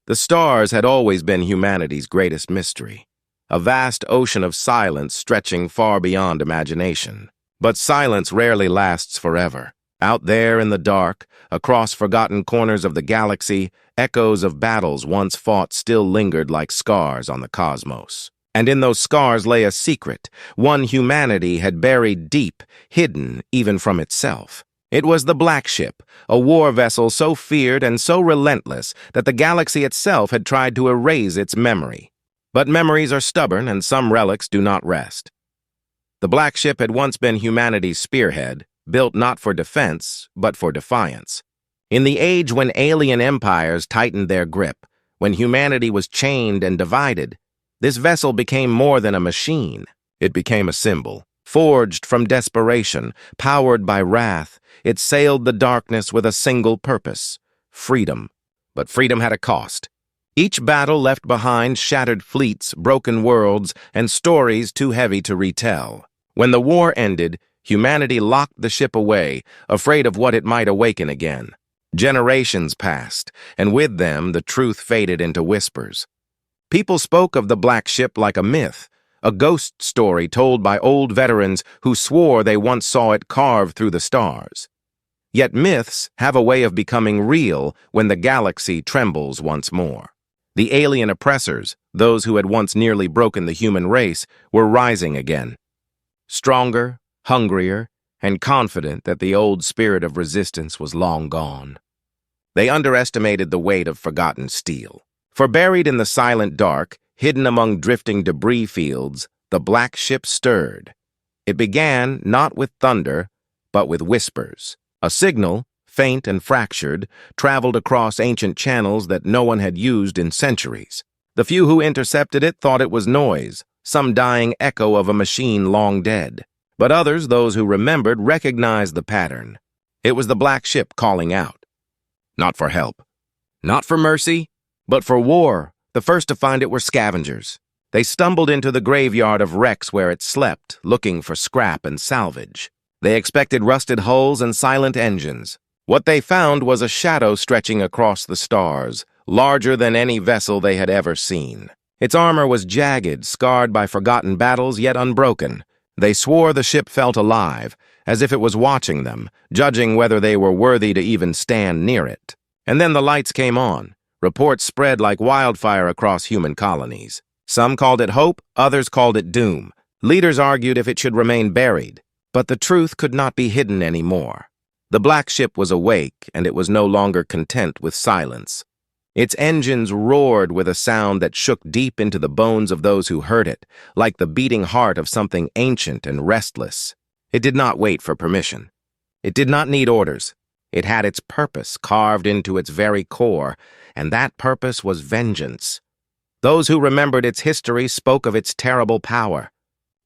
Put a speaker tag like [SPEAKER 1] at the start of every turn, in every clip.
[SPEAKER 1] The stars had always been humanity's greatest mystery, a vast ocean of silence stretching far beyond imagination. But silence rarely lasts forever. Out there in the dark, across forgotten corners of the galaxy, echoes of battles once fought still lingered like scars on the cosmos. And in those scars lay a secret, one humanity had buried deep, hidden even from itself. It was the Black Ship, a war vessel so feared and so relentless that the galaxy itself had tried to erase its memory. But memories are stubborn and some relics do not rest. The Black Ship had once been humanity's spearhead, built not for defense, but for defiance. In the age when alien empires tightened their grip, when humanity was chained and divided, this vessel became more than a machine. It became a symbol. Forged from desperation, powered by wrath, it sailed the darkness with a single purpose: freedom. But freedom had a cost. Each battle left behind shattered fleets, broken worlds, and stories too heavy to retell. When the war ended, humanity locked the ship away, afraid of what it might awaken again. Generations passed, and with them the truth faded into whispers. People spoke of the Black Ship like a myth, a ghost story told by old veterans who swore they once saw it carved through the stars. Yet myths have a way of becoming real when the galaxy trembles once more. The alien oppressors, those who had once nearly broken the human race, were rising again. Stronger, hungrier, and confident that the old spirit of resistance was long gone. They underestimated the weight of forgotten steel. For buried in the silent dark, hidden among drifting debris fields, the Black Ship stirred. It began not with thunder, but with whispers. A signal, faint and fractured, traveled across ancient channels that no one had used in centuries. The few who intercepted it thought it was noise, some dying echo of a machine long dead. But others, those who remembered, recognized the pattern. It was the Black Ship calling out. Not for help, not for mercy, but for war. The first to find it were scavengers. They stumbled into the graveyard of wrecks where it slept, looking for scrap and salvage. They expected rusted hulls and silent engines. What they found was a shadow stretching across the stars, larger than any vessel they had ever seen. Its armor was jagged, scarred by forgotten battles, yet unbroken. They swore the ship felt alive, as if it was watching them, judging whether they were worthy to even stand near it. And then the lights came on. Reports spread like wildfire across human colonies. Some called it hope, others called it doom. Leaders argued if it should remain buried, but the truth could not be hidden anymore. The Black Ship was awake, and it was no longer content with silence. Its engines roared with a sound that shook deep into the bones of those who heard it, like the beating heart of something ancient and restless. It did not wait for permission. It did not need orders. It had its purpose carved into its very core, and that purpose was vengeance. Those who remembered its history spoke of its terrible power.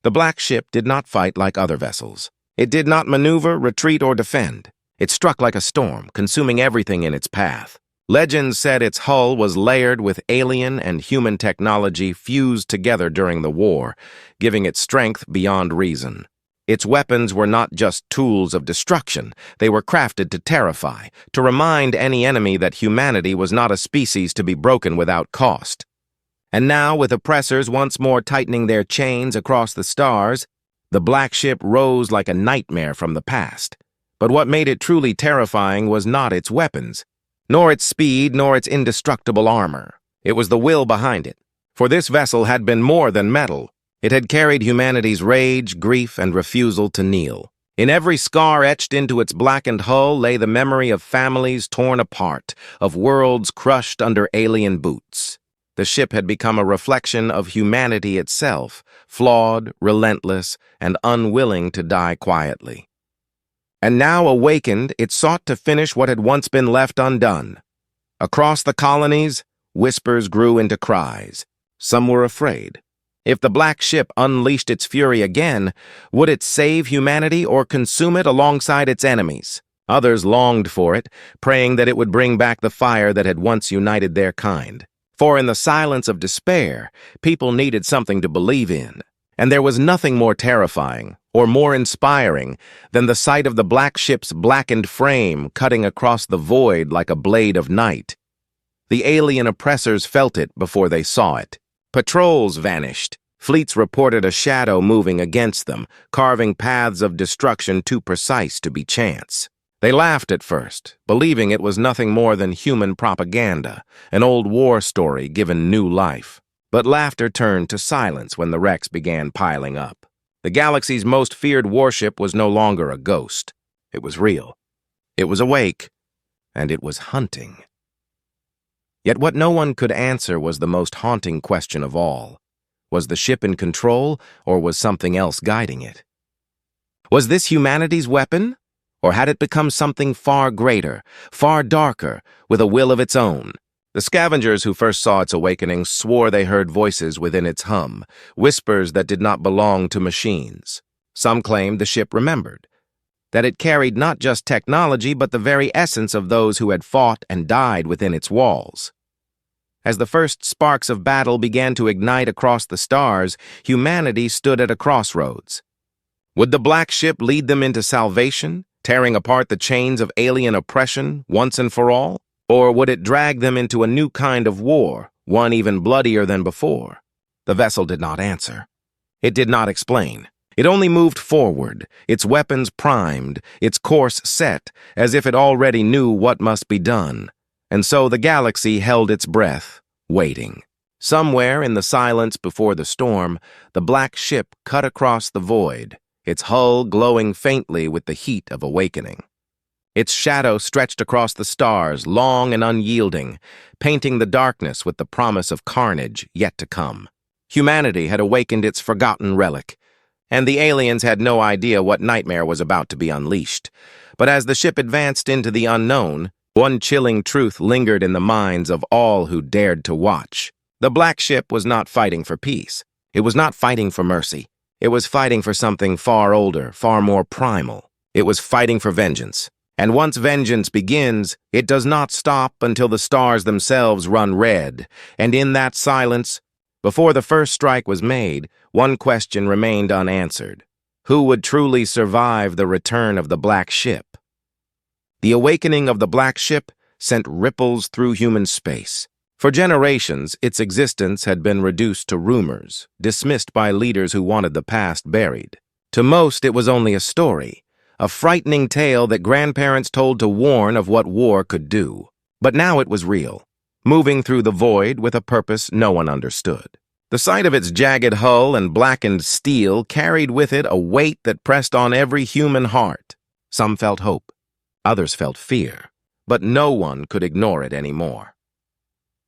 [SPEAKER 1] The Black Ship did not fight like other vessels. It did not maneuver, retreat, or defend. It struck like a storm, consuming everything in its path. Legends said its hull was layered with alien and human technology fused together during the war, giving it strength beyond reason. Its weapons were not just tools of destruction. They were crafted to terrify, to remind any enemy that humanity was not a species to be broken without cost. And now, with oppressors once more tightening their chains across the stars, the Black Ship rose like a nightmare from the past. But what made it truly terrifying was not its weapons, nor its speed, nor its indestructible armor. It was the will behind it. For this vessel had been more than metal. It had carried humanity's rage, grief, and refusal to kneel. In every scar etched into its blackened hull lay the memory of families torn apart, of worlds crushed under alien boots. The ship had become a reflection of humanity itself, flawed, relentless, and unwilling to die quietly. And now awakened, it sought to finish what had once been left undone. Across the colonies, whispers grew into cries. Some were afraid. If the Black Ship unleashed its fury again, would it save humanity or consume it alongside its enemies? Others longed for it, praying that it would bring back the fire that had once united their kind. For in the silence of despair, people needed something to believe in. And there was nothing more terrifying or more inspiring than the sight of the Black Ship's blackened frame cutting across the void like a blade of night. The alien oppressors felt it before they saw it. Patrols vanished. Fleets reported a shadow moving against them, carving paths of destruction too precise to be chance. They laughed at first, believing it was nothing more than human propaganda, an old war story given new life. But laughter turned to silence when the wrecks began piling up. The galaxy's most feared warship was no longer a ghost. It was real. It was awake, and it was hunting. Yet what no one could answer was the most haunting question of all. Was the ship in control, or was something else guiding it? Was this humanity's weapon? Or had it become something far greater, far darker, with a will of its own? The scavengers who first saw its awakening swore they heard voices within its hum, whispers that did not belong to machines. Some claimed the ship remembered, that it carried not just technology but the very essence of those who had fought and died within its walls. As the first sparks of battle began to ignite across the stars, humanity stood at a crossroads. Would the black ship lead them into salvation, tearing apart the chains of alien oppression once and for all? Or would it drag them into a new kind of war, one even bloodier than before? The vessel did not answer. It did not explain. It only moved forward, its weapons primed, its course set, as if it already knew what must be done. And so the galaxy held its breath, waiting. Somewhere in the silence before the storm, the black ship cut across the void, its hull glowing faintly with the heat of awakening. Its shadow stretched across the stars, long and unyielding, painting the darkness with the promise of carnage yet to come. Humanity had awakened its forgotten relic, and the aliens had no idea what nightmare was about to be unleashed. But as the ship advanced into the unknown, one chilling truth lingered in the minds of all who dared to watch. The black ship was not fighting for peace. It was not fighting for mercy. It was fighting for something far older, far more primal. It was fighting for vengeance. And once vengeance begins, it does not stop until the stars themselves run red. And in that silence, before the first strike was made, one question remained unanswered. Who would truly survive the return of the black ship? The awakening of the black ship sent ripples through human space. For generations, its existence had been reduced to rumors, dismissed by leaders who wanted the past buried. To most, it was only a story, a frightening tale that grandparents told to warn of what war could do. But now it was real, moving through the void with a purpose no one understood. The sight of its jagged hull and blackened steel carried with it a weight that pressed on every human heart. Some felt hope, others felt fear, but no one could ignore it anymore.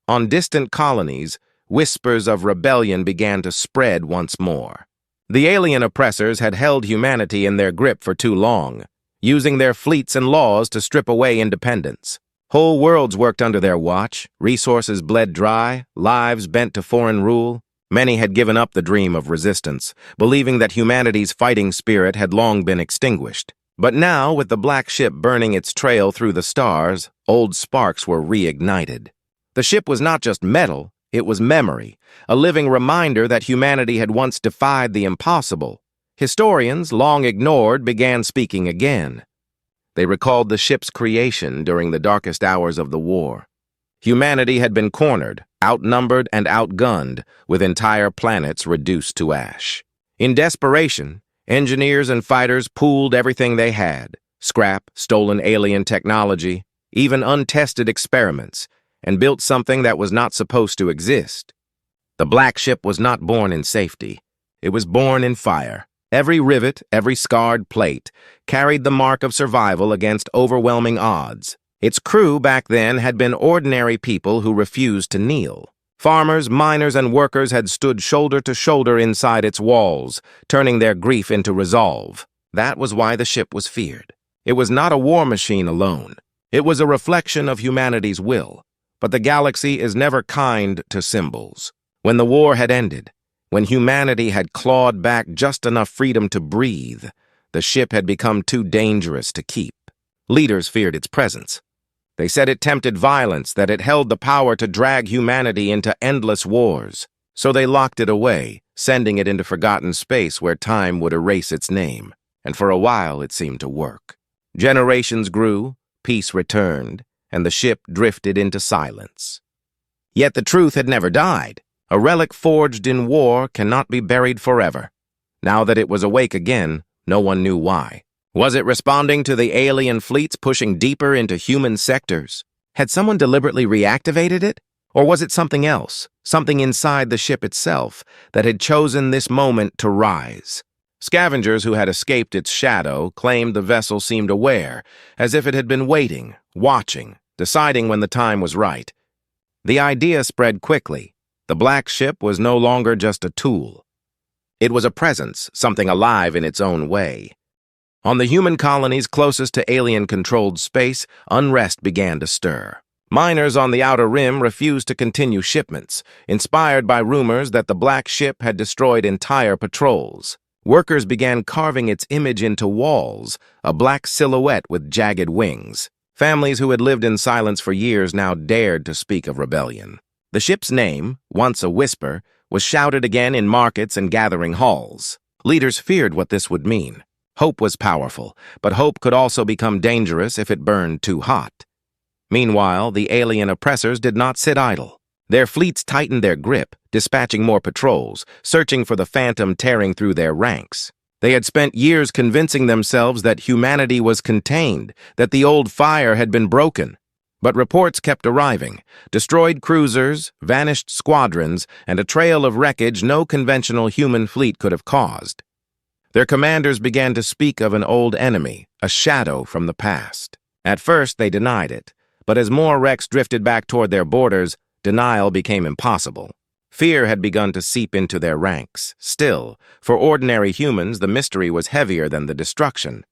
[SPEAKER 1] On distant colonies, whispers of rebellion began to spread once more. The alien oppressors had held humanity in their grip for too long, using their fleets and laws to strip away independence. Whole worlds worked under their watch, resources bled dry, lives bent to foreign rule. Many had given up the dream of resistance, believing that humanity's fighting spirit had long been extinguished. But now, with the black ship burning its trail through the stars, old sparks were reignited. The ship was not just metal, it was memory, a living reminder that humanity had once defied the impossible. Historians, long ignored, began speaking again. They recalled the ship's creation during the darkest hours of the war. Humanity had been cornered, outnumbered and outgunned, with entire planets reduced to ash. In desperation, engineers and fighters pooled everything they had, scrap, stolen alien technology, even untested experiments, and built something that was not supposed to exist. The black ship was not born in safety. It was born in fire. Every rivet, every scarred plate, carried the mark of survival against overwhelming odds. Its crew back then had been ordinary people who refused to kneel. Farmers, miners, and workers had stood shoulder to shoulder inside its walls, turning their grief into resolve. That was why the ship was feared. It was not a war machine alone. It was a reflection of humanity's will. But the galaxy is never kind to symbols. When the war had ended, when humanity had clawed back just enough freedom to breathe, the ship had become too dangerous to keep. Leaders feared its presence. They said it tempted violence, that it held the power to drag humanity into endless wars. So they locked it away, sending it into forgotten space where time would erase its name. And for a while it seemed to work. Generations grew, peace returned, and the ship drifted into silence. Yet the truth had never died. A relic forged in war cannot be buried forever. Now that it was awake again, no one knew why. Was it responding to the alien fleets pushing deeper into human sectors? Had someone deliberately reactivated it? Or was it something else, something inside the ship itself, that had chosen this moment to rise? Scavengers who had escaped its shadow claimed the vessel seemed aware, as if it had been waiting, watching, deciding when the time was right. The idea spread quickly. The black ship was no longer just a tool. It was a presence, something alive in its own way. On the human colonies closest to alien-controlled space, unrest began to stir. Miners on the outer rim refused to continue shipments, inspired by rumors that the black ship had destroyed entire patrols. Workers began carving its image into walls, a black silhouette with jagged wings. Families who had lived in silence for years now dared to speak of rebellion. The ship's name, once a whisper, was shouted again in markets and gathering halls. Leaders feared what this would mean. Hope was powerful, but hope could also become dangerous if it burned too hot. Meanwhile, the alien oppressors did not sit idle. Their fleets tightened their grip, dispatching more patrols, searching for the phantom tearing through their ranks. They had spent years convincing themselves that humanity was contained, that the old fire had been broken. But reports kept arriving: destroyed cruisers, vanished squadrons, and a trail of wreckage no conventional human fleet could have caused. Their commanders began to speak of an old enemy, a shadow from the past. At first, they denied it. But as more wrecks drifted back toward their borders, denial became impossible. Fear had begun to seep into their ranks. Still, for ordinary humans, the mystery was heavier than the destruction.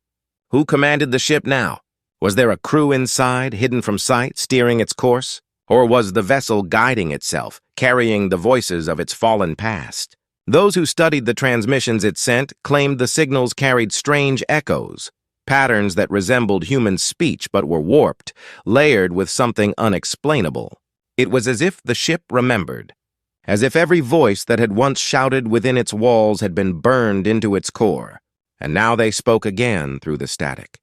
[SPEAKER 1] Who commanded the ship now? Was there a crew inside, hidden from sight, steering its course? Or was the vessel guiding itself, carrying the voices of its fallen past? Those who studied the transmissions it sent claimed the signals carried strange echoes, patterns that resembled human speech but were warped, layered with something unexplainable. It was as if the ship remembered, as if every voice that had once shouted within its walls had been burned into its core, and now they spoke again through the static.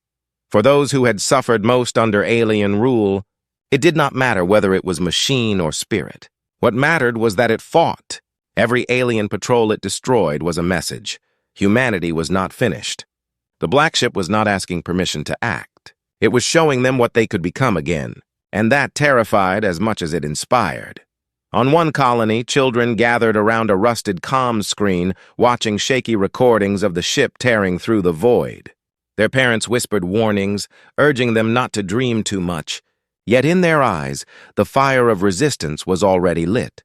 [SPEAKER 1] For those who had suffered most under alien rule, it did not matter whether it was machine or spirit. What mattered was that it fought. Every alien patrol it destroyed was a message. Humanity was not finished. The black ship was not asking permission to act. It was showing them what they could become again, and that terrified as much as it inspired. On one colony, children gathered around a rusted comms screen, watching shaky recordings of the ship tearing through the void. Their parents whispered warnings, urging them not to dream too much. Yet in their eyes, the fire of resistance was already lit.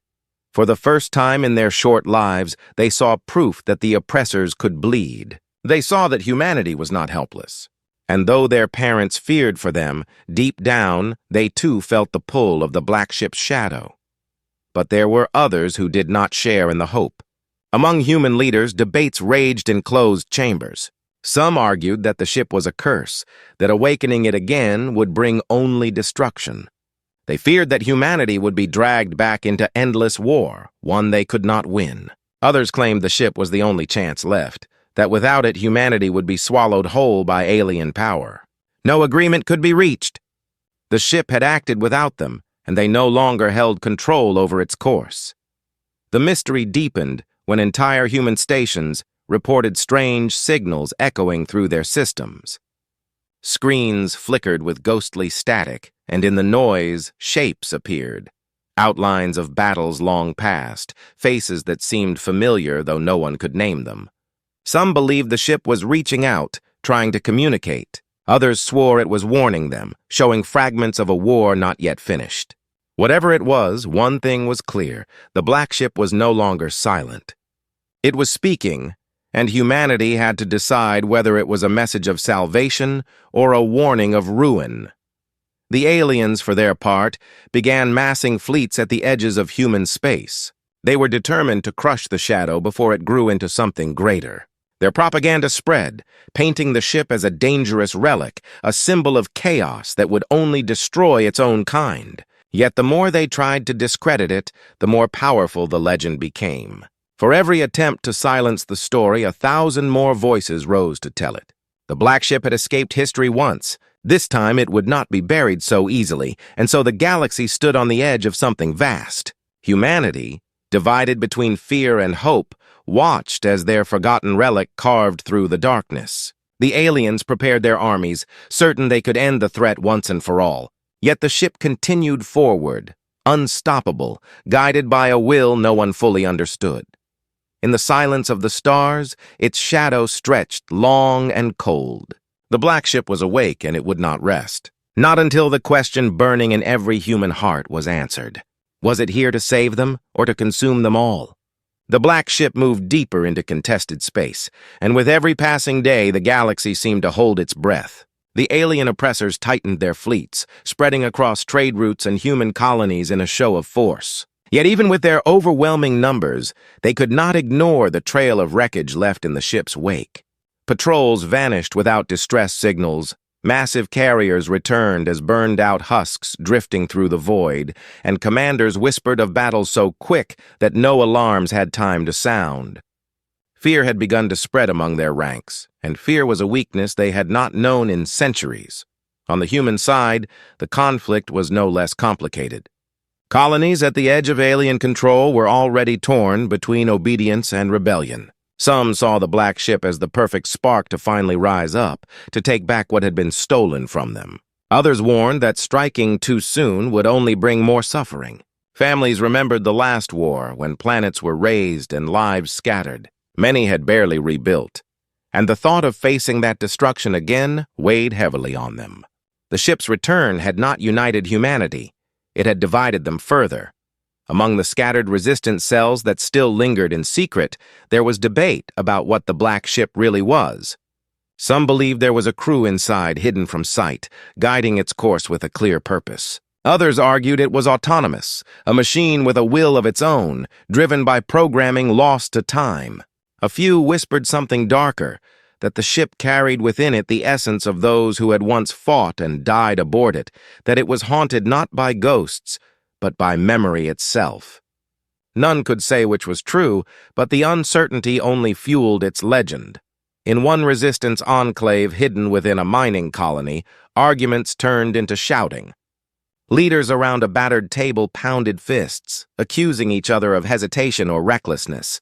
[SPEAKER 1] For the first time in their short lives, they saw proof that the oppressors could bleed. They saw that humanity was not helpless. And though their parents feared for them, deep down, they too felt the pull of the black ship's shadow. But there were others who did not share in the hope. Among human leaders, debates raged in closed chambers. Some argued that the ship was a curse, that awakening it again would bring only destruction. They feared that humanity would be dragged back into endless war, one they could not win. Others claimed the ship was the only chance left, that without it humanity would be swallowed whole by alien power. No agreement could be reached. The ship had acted without them, and they no longer held control over its course. The mystery deepened when entire human stations reported strange signals echoing through their systems. Screens flickered with ghostly static, and in the noise, shapes appeared. Outlines of battles long past, faces that seemed familiar though no one could name them. Some believed the ship was reaching out, trying to communicate. Others swore it was warning them, showing fragments of a war not yet finished. Whatever it was, one thing was clear: the black ship was no longer silent. It was speaking, and humanity had to decide whether it was a message of salvation or a warning of ruin. The aliens, for their part, began massing fleets at the edges of human space. They were determined to crush the shadow before it grew into something greater. Their propaganda spread, painting the ship as a dangerous relic, a symbol of chaos that would only destroy its own kind. Yet the more they tried to discredit it, the more powerful the legend became. For every attempt to silence the story, 1,000 more voices rose to tell it. The black ship had escaped history once, This time it would not be buried so easily, and so the galaxy stood on the edge of something vast. Humanity, divided between fear and hope, watched as their forgotten relic carved through the darkness. The aliens prepared their armies, certain they could end the threat once and for all. Yet the ship continued forward, unstoppable, guided by a will no one fully understood. In the silence of the stars, its shadow stretched long and cold. The black ship was awake, and it would not rest. Not until the question burning in every human heart was answered. Was it here to save them, or to consume them all? The black ship moved deeper into contested space, and with every passing day, the galaxy seemed to hold its breath. The alien oppressors tightened their fleets, spreading across trade routes and human colonies in a show of force. Yet even with their overwhelming numbers, they could not ignore the trail of wreckage left in the ship's wake. Patrols vanished without distress signals, massive carriers returned as burned-out husks drifting through the void, and commanders whispered of battles so quick that no alarms had time to sound. Fear had begun to spread among their ranks, and fear was a weakness they had not known in centuries. On the human side, the conflict was no less complicated. Colonies at the edge of alien control were already torn between obedience and rebellion. Some saw the black ship as the perfect spark to finally rise up, to take back what had been stolen from them. Others warned that striking too soon would only bring more suffering. Families remembered the last war, when planets were razed and lives scattered. Many had barely rebuilt, and the thought of facing that destruction again weighed heavily on them. The ship's return had not united humanity. It had divided them further. Among the scattered resistance cells that still lingered in secret, there was debate about what the black ship really was. Some believed there was a crew inside, hidden from sight, guiding its course with a clear purpose. Others argued it was autonomous, a machine with a will of its own, driven by programming lost to time. A few whispered something darker, that the ship carried within it the essence of those who had once fought and died aboard it, that it was haunted not by ghosts, but by memory itself. None could say which was true, but the uncertainty only fueled its legend. In one resistance enclave hidden within a mining colony, arguments turned into shouting. Leaders around a battered table pounded fists, accusing each other of hesitation or recklessness.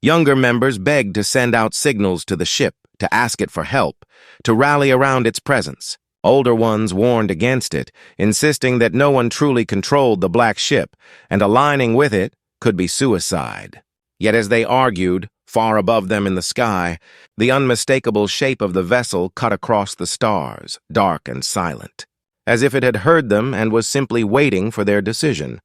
[SPEAKER 1] Younger members begged to send out signals to the ship, to ask it for help, to rally around its presence. Older ones warned against it, insisting that no one truly controlled the black ship, and aligning with it could be suicide. Yet as they argued, far above them in the sky, the unmistakable shape of the vessel cut across the stars, dark and silent, as if it had heard them and was simply waiting for their decision.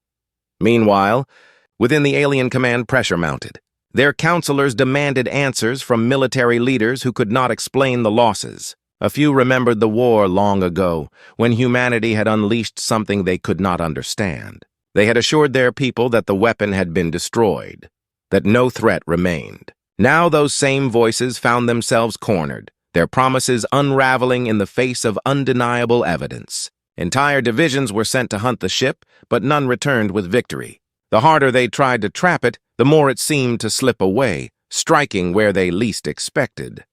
[SPEAKER 1] Meanwhile, within the alien command, pressure mounted. Their counselors demanded answers from military leaders who could not explain the losses. A few remembered the war long ago, when humanity had unleashed something they could not understand. They had assured their people that the weapon had been destroyed, that no threat remained. Now those same voices found themselves cornered, their promises unraveling in the face of undeniable evidence. Entire divisions were sent to hunt the ship, but none returned with victory. The harder they tried to trap it, the more it seemed to slip away, striking where they least expected.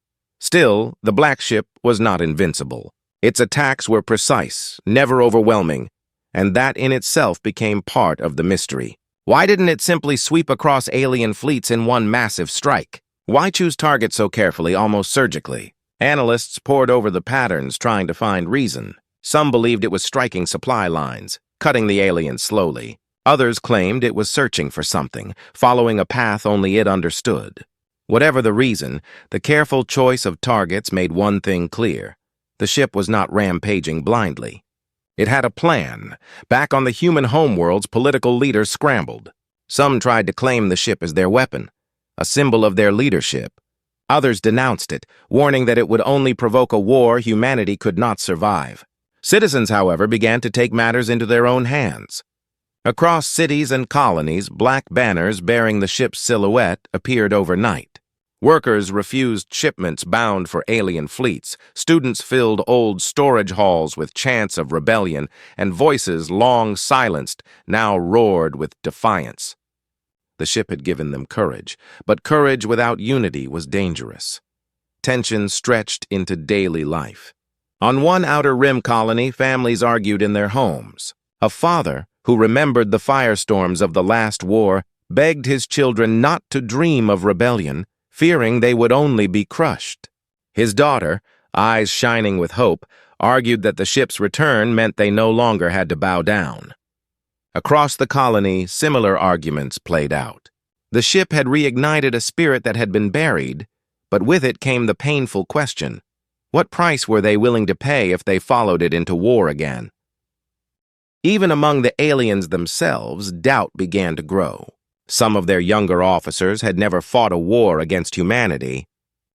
[SPEAKER 1] Still, the black ship was not invincible. Its attacks were precise, never overwhelming, and that in itself became part of the mystery. Why didn't it simply sweep across alien fleets in one massive strike? Why choose targets so carefully, almost surgically? Analysts pored over the patterns, trying to find reason. Some believed it was striking supply lines, cutting the aliens slowly. Others claimed it was searching for something, following a path only it understood. Whatever the reason, the careful choice of targets made one thing clear. The ship was not rampaging blindly. It had a plan. Back on the human homeworlds, political leaders scrambled. Some tried to claim the ship as their weapon, a symbol of their leadership. Others denounced it, warning that it would only provoke a war humanity could not survive. Citizens, however, began to take matters into their own hands. Across cities and colonies, black banners bearing the ship's silhouette appeared overnight. Workers refused shipments bound for alien fleets. Students filled old storage halls with chants of rebellion, and voices long silenced now roared with defiance. The ship had given them courage, but courage without unity was dangerous. Tension stretched into daily life. On one outer rim colony, families argued in their homes. A father, who remembered the firestorms of the last war, begged his children not to dream of rebellion, fearing they would only be crushed. His daughter, eyes shining with hope, argued that the ship's return meant they no longer had to bow down. Across the colony, similar arguments played out. The ship had reignited a spirit that had been buried, but with it came the painful question: what price were they willing to pay if they followed it into war again? Even among the aliens themselves, doubt began to grow. Some of their younger officers had never fought a war against humanity.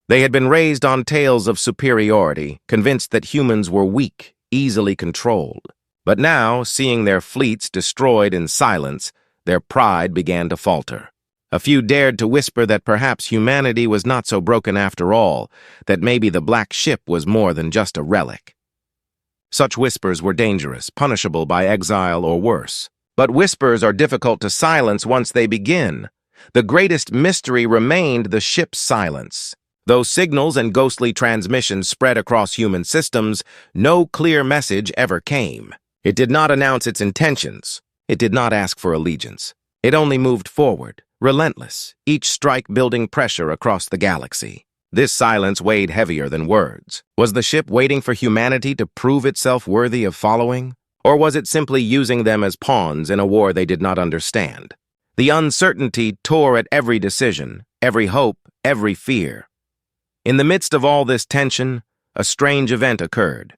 [SPEAKER 1] They had been raised on tales of superiority, convinced that humans were weak, easily controlled. But now, seeing their fleets destroyed in silence, their pride began to falter. A few dared to whisper that perhaps humanity was not so broken after all, that maybe the Black Ship was more than just a relic. Such whispers were dangerous, punishable by exile or worse. But whispers are difficult to silence once they begin. The greatest mystery remained the ship's silence. Though signals and ghostly transmissions spread across human systems, no clear message ever came. It did not announce its intentions. It did not ask for allegiance. It only moved forward, relentless, each strike building pressure across the galaxy. This silence weighed heavier than words. Was the ship waiting for humanity to prove itself worthy of following? Or was it simply using them as pawns in a war they did not understand? The uncertainty tore at every decision, every hope, every fear. In the midst of all this tension, a strange event occurred.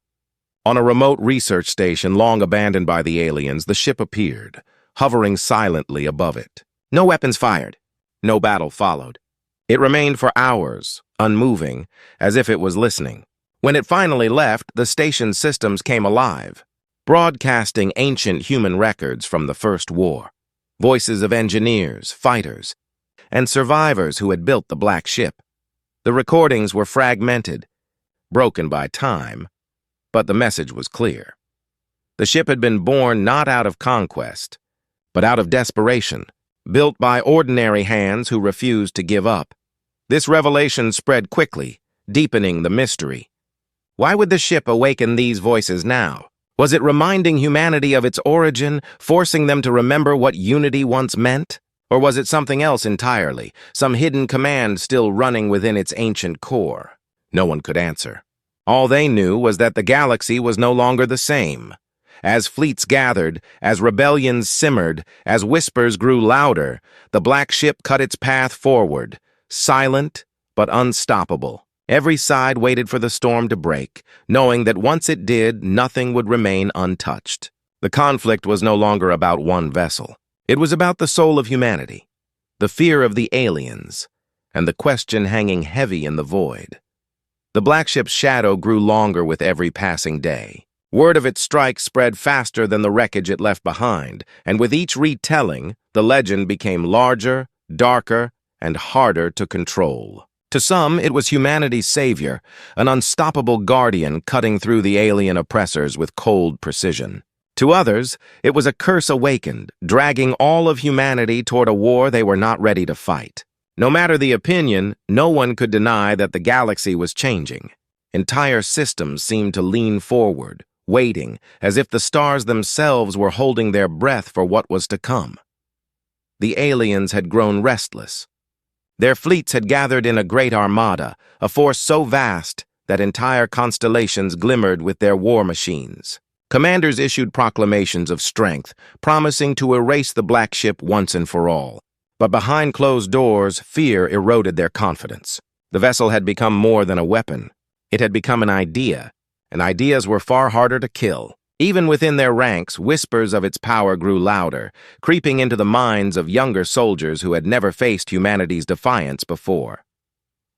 [SPEAKER 1] On a remote research station long abandoned by the aliens, the ship appeared, hovering silently above it. No weapons fired. No battle followed. It remained for hours, unmoving, as if it was listening. When it finally left, the station's systems came alive, broadcasting ancient human records from the First War. Voices of engineers, fighters, and survivors who had built the Black Ship. The recordings were fragmented, broken by time, but the message was clear. The ship had been born not out of conquest, but out of desperation, built by ordinary hands who refused to give up. This revelation spread quickly, deepening the mystery. Why would the ship awaken these voices now? Was it reminding humanity of its origin, forcing them to remember what unity once meant? Or was it something else entirely, some hidden command still running within its ancient core? No one could answer. All they knew was that the galaxy was no longer the same. As fleets gathered, as rebellions simmered, as whispers grew louder, the Black Ship cut its path forward, silent but unstoppable. Every side waited for the storm to break, knowing that once it did, nothing would remain untouched. The conflict was no longer about one vessel. It was about the soul of humanity, the fear of the aliens, and the question hanging heavy in the void. The Black Ship's shadow grew longer with every passing day. Word of its strike spread faster than the wreckage it left behind, and with each retelling, the legend became larger, darker, and harder to control. To some, it was humanity's savior, an unstoppable guardian cutting through the alien oppressors with cold precision. To others, it was a curse awakened, dragging all of humanity toward a war they were not ready to fight. No matter the opinion, no one could deny that the galaxy was changing. Entire systems seemed to lean forward, waiting, as if the stars themselves were holding their breath for what was to come. The aliens had grown restless. Their fleets had gathered in a great armada, a force so vast that entire constellations glimmered with their war machines. Commanders issued proclamations of strength, promising to erase the Black Ship once and for all. But behind closed doors, fear eroded their confidence. The vessel had become more than a weapon. It had become an idea, and ideas were far harder to kill. Even within their ranks, whispers of its power grew louder, creeping into the minds of younger soldiers who had never faced humanity's defiance before.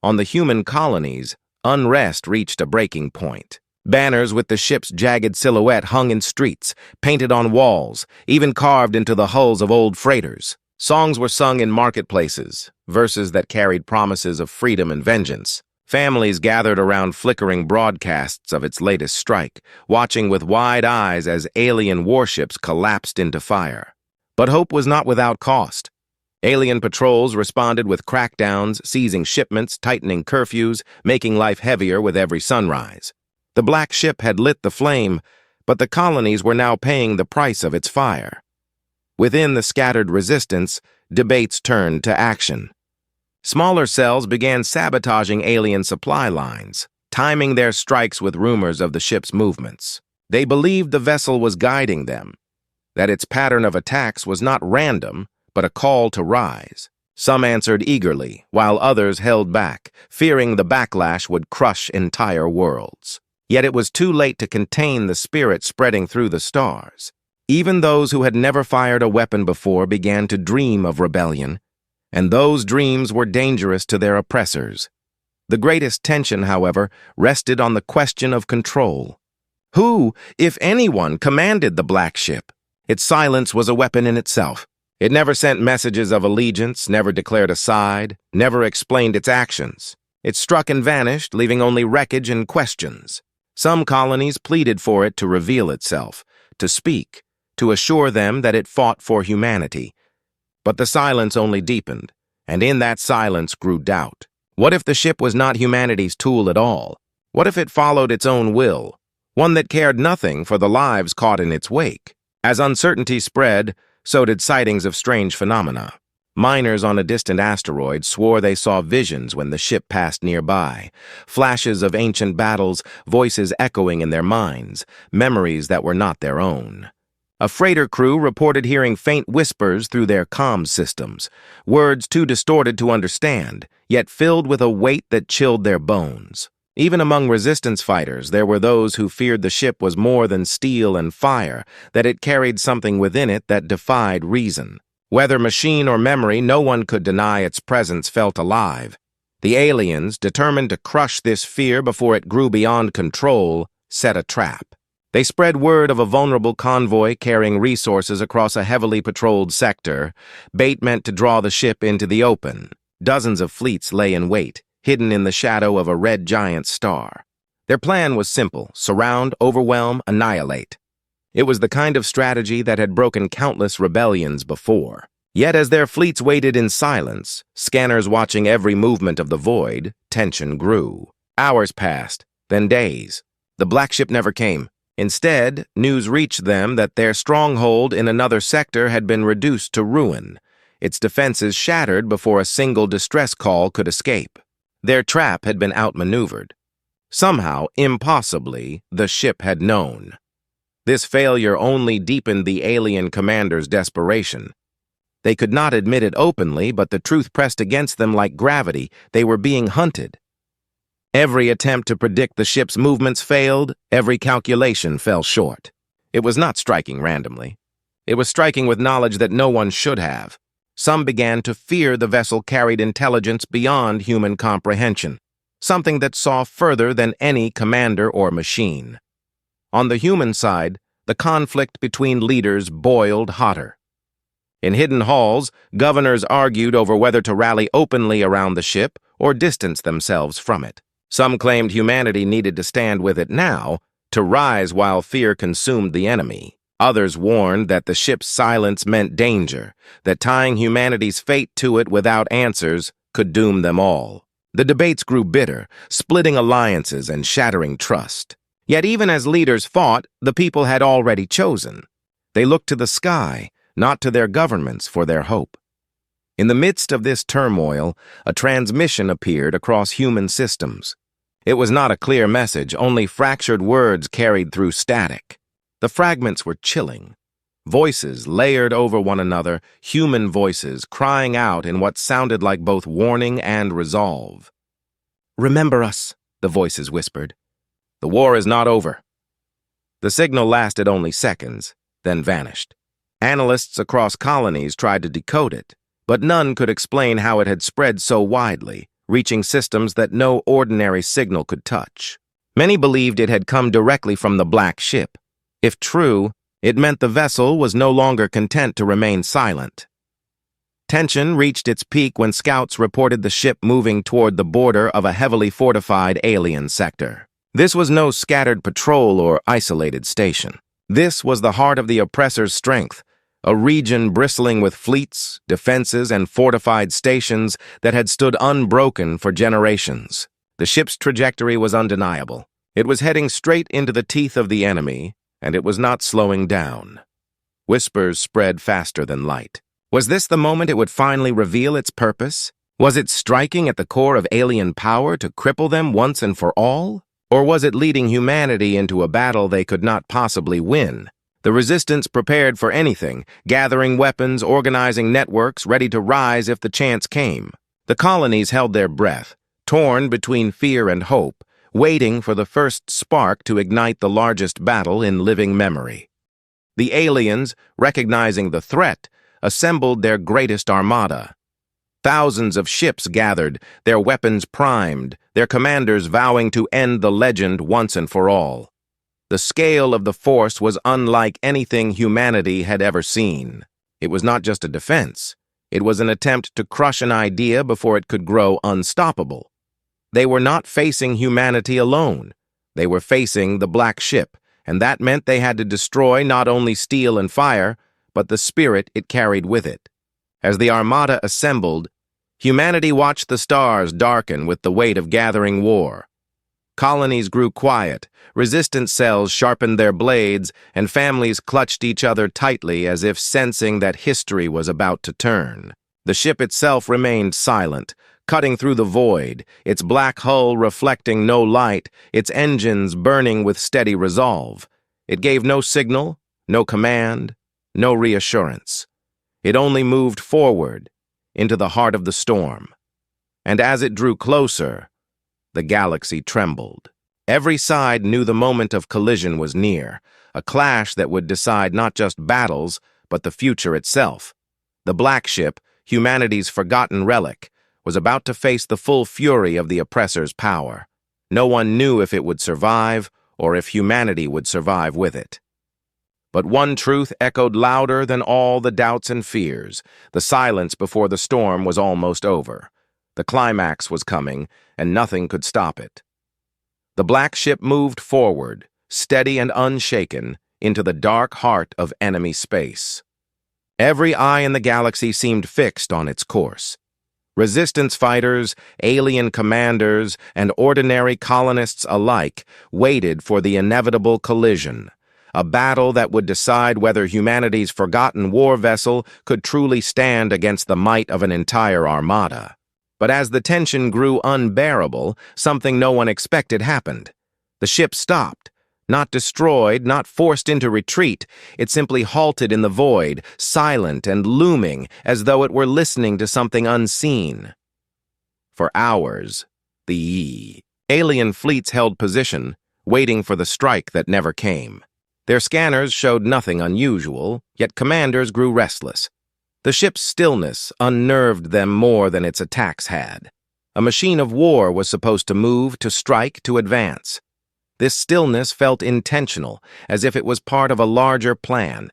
[SPEAKER 1] On the human colonies, unrest reached a breaking point. Banners with the ship's jagged silhouette hung in streets, painted on walls, even carved into the hulls of old freighters. Songs were sung in marketplaces, verses that carried promises of freedom and vengeance. Families gathered around flickering broadcasts of its latest strike, watching with wide eyes as alien warships collapsed into fire. But hope was not without cost. Alien patrols responded with crackdowns, seizing shipments, tightening curfews, making life heavier with every sunrise. The black ship had lit the flame, but the colonies were now paying the price of its fire. Within the scattered resistance, debates turned to action. Smaller cells began sabotaging alien supply lines, timing their strikes with rumors of the ship's movements. They believed the vessel was guiding them, that its pattern of attacks was not random, but a call to rise. Some answered eagerly, while others held back, fearing the backlash would crush entire worlds. Yet it was too late to contain the spirit spreading through the stars. Even those who had never fired a weapon before began to dream of rebellion, and those dreams were dangerous to their oppressors. The greatest tension, however, rested on the question of control. Who, if anyone, commanded the black ship? Its silence was a weapon in itself. It never sent messages of allegiance, never declared a side, never explained its actions. It struck and vanished, leaving only wreckage and questions. Some colonies pleaded for it to reveal itself, to speak, to assure them that it fought for humanity. But the silence only deepened, and in that silence grew doubt. What if the ship was not humanity's tool at all? What if it followed its own will, one that cared nothing for the lives caught in its wake? As uncertainty spread, so did sightings of strange phenomena. Miners on a distant asteroid swore they saw visions when the ship passed nearby, flashes of ancient battles, voices echoing in their minds, memories that were not their own. A freighter crew reported hearing faint whispers through their comms systems, words too distorted to understand, yet filled with a weight that chilled their bones. Even among resistance fighters, there were those who feared the ship was more than steel and fire, that it carried something within it that defied reason. Whether machine or memory, no one could deny its presence felt alive. The aliens, determined to crush this fear before it grew beyond control, set a trap. They spread word of a vulnerable convoy carrying resources across a heavily patrolled sector, bait meant to draw the ship into the open. Dozens of fleets lay in wait, hidden in the shadow of a red giant star. Their plan was simple: surround, overwhelm, annihilate. It was the kind of strategy that had broken countless rebellions before. Yet as their fleets waited in silence, scanners watching every movement of the void, tension grew. Hours passed, then days. The black ship never came. Instead, news reached them that their stronghold in another sector had been reduced to ruin, its defenses shattered before a single distress call could escape. Their trap had been outmaneuvered. Somehow, impossibly, the ship had known. This failure only deepened the alien commander's desperation. They could not admit it openly, but the truth pressed against them like gravity. They were being hunted. Every attempt to predict the ship's movements failed, every calculation fell short. It was not striking randomly. It was striking with knowledge that no one should have. Some began to fear the vessel carried intelligence beyond human comprehension, something that saw further than any commander or machine. On the human side, the conflict between leaders boiled hotter. In hidden halls, governors argued over whether to rally openly around the ship or distance themselves from it. Some claimed humanity needed to stand with it now, to rise while fear consumed the enemy. Others warned that the ship's silence meant danger, that tying humanity's fate to it without answers could doom them all. The debates grew bitter, splitting alliances and shattering trust. Yet even as leaders fought, the people had already chosen. They looked to the sky, not to their governments, for their hope. In the midst of this turmoil, a transmission appeared across human systems. It was not a clear message, only fractured words carried through static. The fragments were chilling. Voices layered over one another, human voices crying out in what sounded like both warning and resolve. "Remember us," the voices whispered. "The war is not over." The signal lasted only seconds, then vanished. Analysts across colonies tried to decode it, but none could explain how it had spread so widely, reaching systems that no ordinary signal could touch. Many believed it had come directly from the black ship. If true, it meant the vessel was no longer content to remain silent. Tension reached its peak when scouts reported the ship moving toward the border of a heavily fortified alien sector. This was no scattered patrol or isolated station. This was the heart of the Oppressor's strength, a region bristling with fleets, defenses, and fortified stations that had stood unbroken for generations. The ship's trajectory was undeniable. It was heading straight into the teeth of the enemy, and it was not slowing down. Whispers spread faster than light. Was this the moment it would finally reveal its purpose? Was it striking at the core of alien power to cripple them once and for all? Or was it leading humanity into a battle they could not possibly win? The resistance prepared for anything, gathering weapons, organizing networks, ready to rise if the chance came. The colonies held their breath, torn between fear and hope, waiting for the first spark to ignite the largest battle in living memory. The aliens, recognizing the threat, assembled their greatest armada. Thousands of ships gathered, their weapons primed, their commanders vowing to end the legend once and for all. The scale of the force was unlike anything humanity had ever seen. It was not just a defense. It was an attempt to crush an idea before it could grow unstoppable. They were not facing humanity alone. They were facing the Black Ship, and that meant they had to destroy not only steel and fire, but the spirit it carried with it. As the armada assembled, humanity watched the stars darken with the weight of gathering war. Colonies grew quiet, resistance cells sharpened their blades, and families clutched each other tightly as if sensing that history was about to turn. The ship itself remained silent, cutting through the void, its black hull reflecting no light, its engines burning with steady resolve. It gave no signal, no command, no reassurance. It only moved forward, into the heart of the storm. And as it drew closer, the galaxy trembled. Every side knew the moment of collision was near, a clash that would decide not just battles, but the future itself. The Black Ship, humanity's forgotten relic, was about to face the full fury of the Oppressor's power. No one knew if it would survive, or if humanity would survive with it. But one truth echoed louder than all the doubts and fears. The silence before the storm was almost over. The climax was coming, and nothing could stop it. The Black Ship moved forward, steady and unshaken, into the dark heart of enemy space. Every eye in the galaxy seemed fixed on its course. Resistance fighters, alien commanders, and ordinary colonists alike waited for the inevitable collision, a battle that would decide whether humanity's forgotten war vessel could truly stand against the might of an entire armada. But as the tension grew unbearable, something no one expected happened. The ship stopped. Not destroyed, not forced into retreat, it simply halted in the void, silent and looming, as though it were listening to something unseen. For hours, the alien fleets held position, waiting for the strike that never came. Their scanners showed nothing unusual, yet commanders grew restless. The ship's stillness unnerved them more than its attacks had. A machine of war was supposed to move, to strike, to advance. This stillness felt intentional, as if it was part of a larger plan.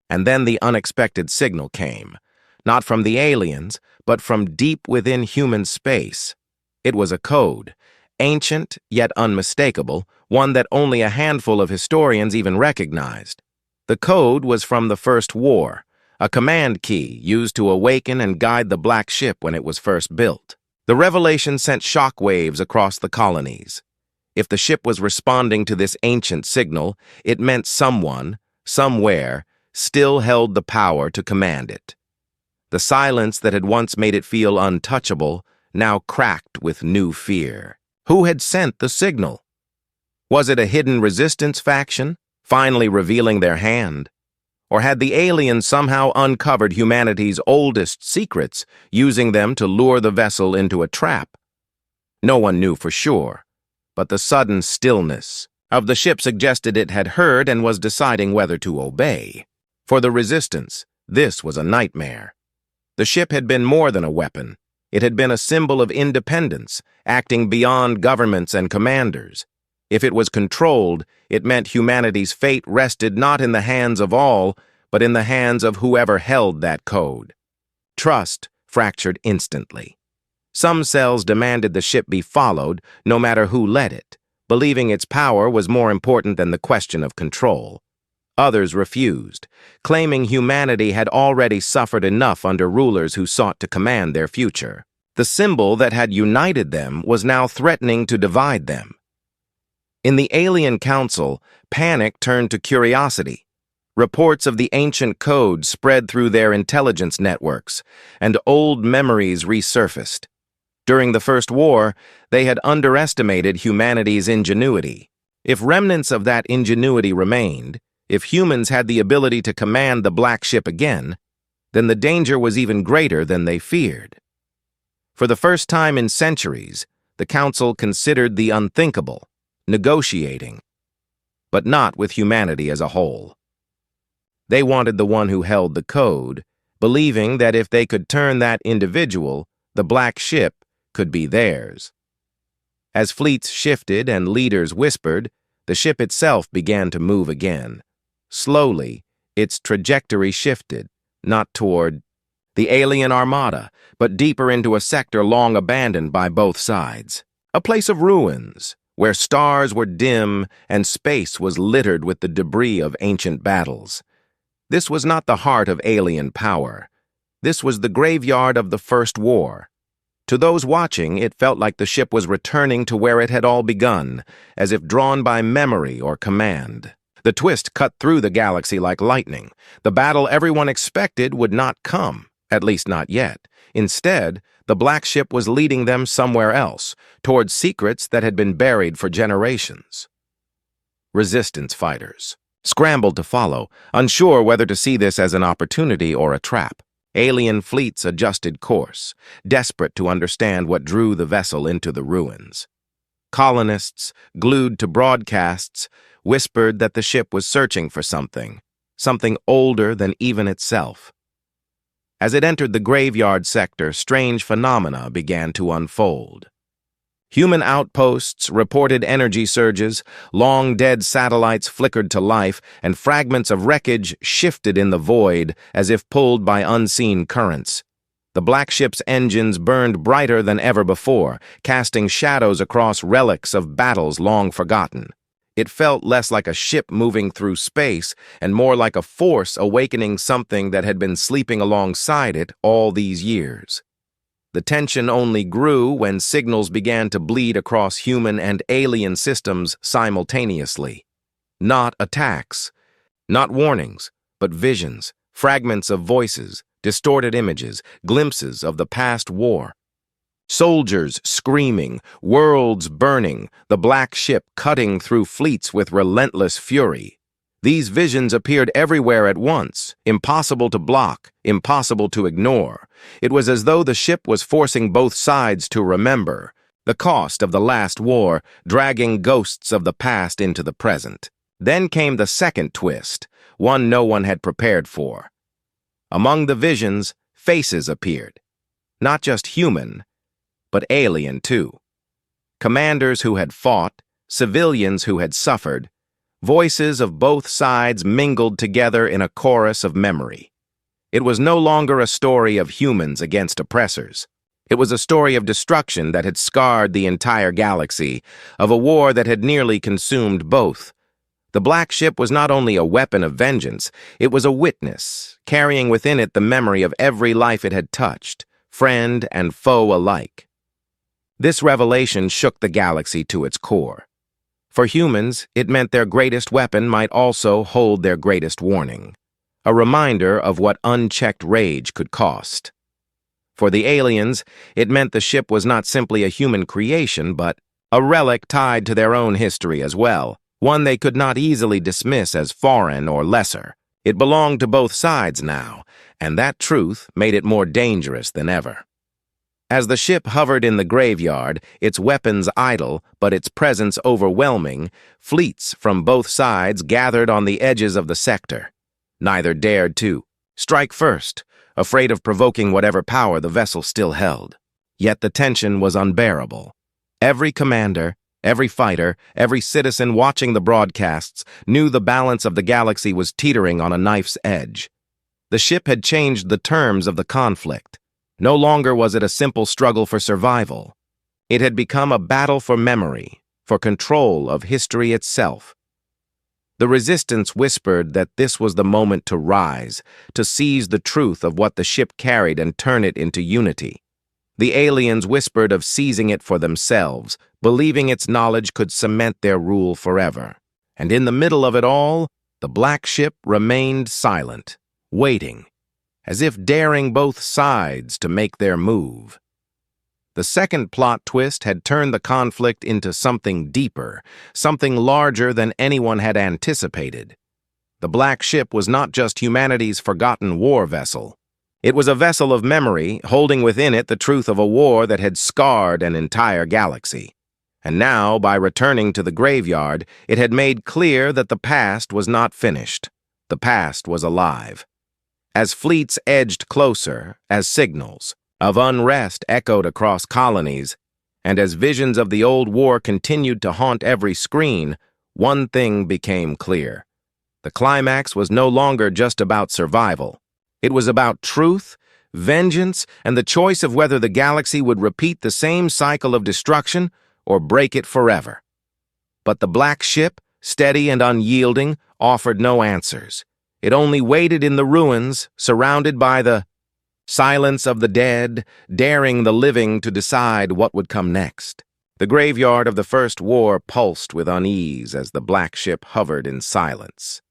[SPEAKER 1] And then the unexpected signal came, not from the aliens, but from deep within human space. It was a code, ancient yet unmistakable, one that only a handful of historians even recognized. The code was from the First War, a command key used to awaken and guide the Black Ship when it was first built. The revelation sent shockwaves across the colonies. If the ship was responding to this ancient signal, it meant someone, somewhere, still held the power to command it. The silence that had once made it feel untouchable now cracked with new fear. Who had sent the signal? Was it a hidden resistance faction, finally revealing their hand? Or had the aliens somehow uncovered humanity's oldest secrets, using them to lure the vessel into a trap? No one knew for sure. But the sudden stillness of the ship suggested it had heard and was deciding whether to obey. For the resistance, this was a nightmare. The ship had been more than a weapon. It had been a symbol of independence, acting beyond governments and commanders. If it was controlled, it meant humanity's fate rested not in the hands of all, but in the hands of whoever held that code. Trust fractured instantly. Some cells demanded the ship be followed, no matter who led it, believing its power was more important than the question of control. Others refused, claiming humanity had already suffered enough under rulers who sought to command their future. The symbol that had united them was now threatening to divide them. In the alien council, panic turned to curiosity. Reports of the ancient code spread through their intelligence networks, and old memories resurfaced. During the First War, they had underestimated humanity's ingenuity. If remnants of that ingenuity remained, if humans had the ability to command the Black Ship again, then the danger was even greater than they feared. For the first time in centuries, the Council considered the unthinkable, negotiating, but not with humanity as a whole. They wanted the one who held the code, believing that if they could turn that individual, the Black Ship could be theirs. As fleets shifted and leaders whispered, the ship itself began to move again. Slowly, its trajectory shifted, not toward the alien armada, but deeper into a sector long abandoned by both sides. A place of ruins, where stars were dim and space was littered with the debris of ancient battles. This was not the heart of alien power. This was the graveyard of the First War. To those watching, it felt like the ship was returning to where it had all begun, as if drawn by memory or command. The twist cut through the galaxy like lightning. The battle everyone expected would not come, at least not yet. Instead, the Black Ship was leading them somewhere else, towards secrets that had been buried for generations. Resistance fighters scrambled to follow, unsure whether to see this as an opportunity or a trap. Alien fleets adjusted course, desperate to understand what drew the vessel into the ruins. Colonists, glued to broadcasts, whispered that the ship was searching for something older than even itself. As it entered the graveyard sector, strange phenomena began to unfold. Human outposts reported energy surges, long-dead satellites flickered to life, and fragments of wreckage shifted in the void as if pulled by unseen currents. The Black Ship's engines burned brighter than ever before, casting shadows across relics of battles long forgotten. It felt less like a ship moving through space and more like a force awakening something that had been sleeping alongside it all these years. The tension only grew when signals began to bleed across human and alien systems simultaneously. Not attacks, not warnings, but visions, fragments of voices, distorted images, glimpses of the past war. Soldiers screaming, worlds burning, the Black Ship cutting through fleets with relentless fury. These visions appeared everywhere at once, impossible to block, impossible to ignore. It was as though the ship was forcing both sides to remember the cost of the last war, dragging ghosts of the past into the present. Then came the second twist, one no one had prepared for. Among the visions, faces appeared. Not just human, but alien too. Commanders who had fought, civilians who had suffered, voices of both sides mingled together in a chorus of memory. It was no longer a story of humans against oppressors. It was a story of destruction that had scarred the entire galaxy, of a war that had nearly consumed both. The Black Ship was not only a weapon of vengeance, it was a witness, carrying within it the memory of every life it had touched, friend and foe alike. This revelation shook the galaxy to its core. For humans, it meant their greatest weapon might also hold their greatest warning, a reminder of what unchecked rage could cost. For the aliens, it meant the ship was not simply a human creation, but a relic tied to their own history as well, one they could not easily dismiss as foreign or lesser. It belonged to both sides now, and that truth made it more dangerous than ever. As the ship hovered in the graveyard, its weapons idle, but its presence overwhelming, fleets from both sides gathered on the edges of the sector. Neither dared to strike first, afraid of provoking whatever power the vessel still held. Yet the tension was unbearable. Every commander, every fighter, every citizen watching the broadcasts knew the balance of the galaxy was teetering on a knife's edge. The ship had changed the terms of the conflict. No longer was it a simple struggle for survival. It had become a battle for memory, for control of history itself. The resistance whispered that this was the moment to rise, to seize the truth of what the ship carried and turn it into unity. The aliens whispered of seizing it for themselves, believing its knowledge could cement their rule forever. And in the middle of it all, the black ship remained silent, waiting, as if daring both sides to make their move. The second plot twist had turned the conflict into something deeper, something larger than anyone had anticipated. The black ship was not just humanity's forgotten war vessel. It was a vessel of memory, holding within it the truth of a war that had scarred an entire galaxy. And now, by returning to the graveyard, it had made clear that the past was not finished. The past was alive. As fleets edged closer, as signals of unrest echoed across colonies, and as visions of the old war continued to haunt every screen, one thing became clear. The climax was no longer just about survival. It was about truth, vengeance, and the choice of whether the galaxy would repeat the same cycle of destruction or break it forever. But the black ship, steady and unyielding, offered no answers. It only waited in the ruins, surrounded by the silence of the dead, daring the living to decide what would come next. The graveyard of the First War pulsed with unease as the black ship hovered in silence.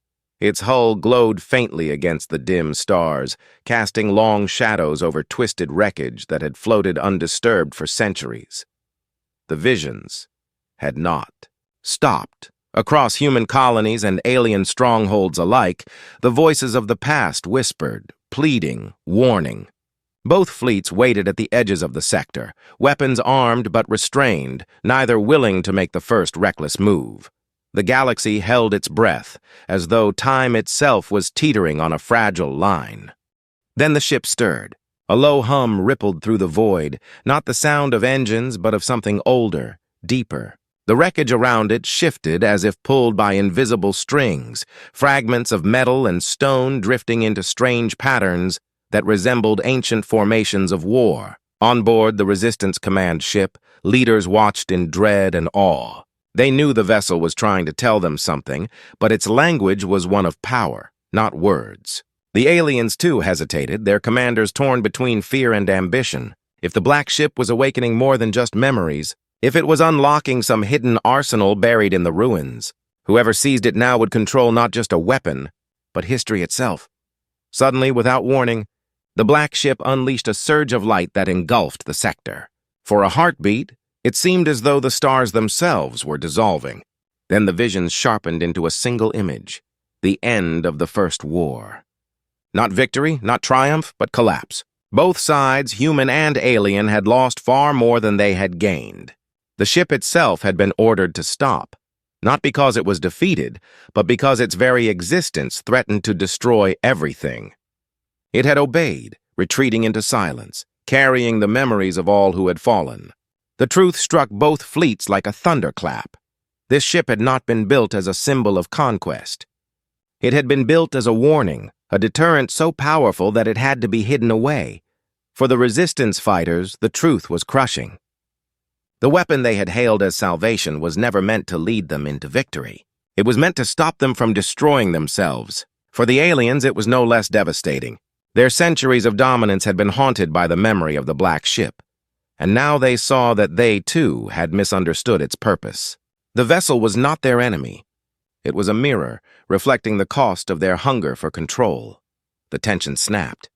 [SPEAKER 1] Its hull glowed faintly against the dim stars, casting long shadows over twisted wreckage that had floated undisturbed for centuries. The visions had not stopped. Across human colonies and alien strongholds alike, the voices of the past whispered, pleading, warning. Both fleets waited at the edges of the sector, weapons armed but restrained, neither willing to make the first reckless move. The galaxy held its breath, as though time itself was teetering on a fragile line. Then the ship stirred. A low hum rippled through the void, not the sound of engines, but of something older, deeper. The wreckage around it shifted as if pulled by invisible strings, fragments of metal and stone drifting into strange patterns that resembled ancient formations of war. On board the Resistance Command ship, leaders watched in dread and awe. They knew the vessel was trying to tell them something, but its language was one of power, not words. The aliens, too, hesitated, their commanders torn between fear and ambition. If the black ship was awakening more than just memories, if it was unlocking some hidden arsenal buried in the ruins, whoever seized it now would control not just a weapon, but history itself. Suddenly, without warning, the black ship unleashed a surge of light that engulfed the sector. For a heartbeat, it seemed as though the stars themselves were dissolving. Then the visions sharpened into a single image, the end of the First War. Not victory, not triumph, but collapse. Both sides, human and alien, had lost far more than they had gained. The ship itself had been ordered to stop, not because it was defeated, but because its very existence threatened to destroy everything. It had obeyed, retreating into silence, carrying the memories of all who had fallen. The truth struck both fleets like a thunderclap. This ship had not been built as a symbol of conquest. It had been built as a warning, a deterrent so powerful that it had to be hidden away. For the resistance fighters, the truth was crushing. The weapon they had hailed as salvation was never meant to lead them into victory. It was meant to stop them from destroying themselves. For the aliens, it was no less devastating. Their centuries of dominance had been haunted by the memory of the black ship, and now they saw that they, too, had misunderstood its purpose. The vessel was not their enemy. It was a mirror, reflecting the cost of their hunger for control. The tension snapped.